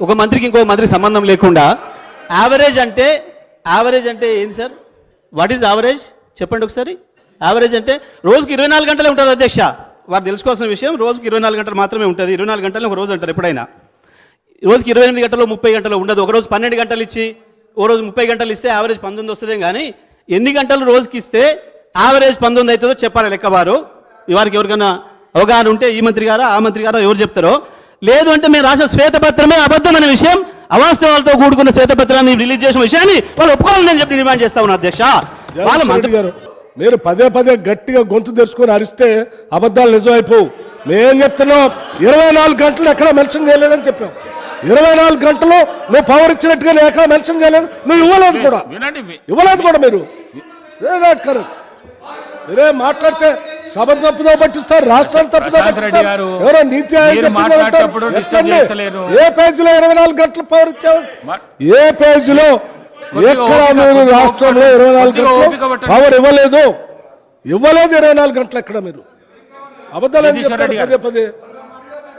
ఒక మంత్రికి ఇంకో మంత్రికి సంబంధం లేకుండా యావరేజ్ అంటే ఏంది సార్? వాట్ ఈజ్ యావరేజ్ చెప్పండి ఒకసారి. యావరేజ్ అంటే రోజుకి 24 గంటలే ఉంటుంది అధ్యక్ష. వారు తెలుసుకోవాల్సిన విషయం, రోజుకి 24 గంటలు మాత్రమే ఉంటుంది. 24 గంటలు ఒక రోజు అంటారు ఎప్పుడైనా. రోజుకి 28 గంటలు 30 గంటలు ఉండదు. ఒక రోజు 12 గంటలు ఇచ్చి ఓ రోజు 30 గంటలు ఇస్తే యావరేజ్ 19 వస్తుందే కానీ ఎన్ని గంటలు రోజుకి ఇస్తే యావరేజ్ 19 అవుతుందో చెప్పాలి లెక్కవారు. వారికి ఎవరికైనా అవగాహన ఉంటే ఈ మంత్రి గారా ఆ మంత్రి గారా ఎవరు చెప్తారో. లేదు అంటే మేము రాసిన శ్వేతపత్రమే అబద్ధమైన విషయం, అవాస్తవాలతో కూడుకున్న శ్వేతపత్రాన్ని రిలీజ్ చేసిన విషయాన్ని వాళ్ళు ఒప్పుకోవాలని నేను చెప్పి డిమాండ్ చేస్తా ఉన్నా అధ్యక్ష. వాళ్ళ మంత్రి గారు మీరు పదే పదే గట్టిగా గొంతు తెరుచుకొని అరిస్తే అబద్ధాలు నిజమైపోవు. మేం చెప్తున్నాం 24 గంటలు ఎక్కడ మెన్షన్ చేయలేదని చెప్పాం. 24 గంటలు నువ్వు పవర్ ఇచ్చినట్టుగా నేను ఎక్కడ మెన్షన్ చేయలేదు, నువ్వు ఇవ్వలేదు కూడా మీరు. మీరే మాట్లాడితే సభ తప్పుదో పట్టిస్తారు, రాష్ట్రాన్ని తప్పుదో పట్టిస్తారు. ఎవరో నీతి ఏ పేజీలో 24 గంటలు పవర్ ఇచ్చావు? ఏ పేజీలో ఎక్కడ మీరు రాష్ట్రంలో 24 గంటలు పవర్ ఇవ్వలేదు 24 గంటలు ఎక్కడ మీరు అబద్ధాలు పదే పదే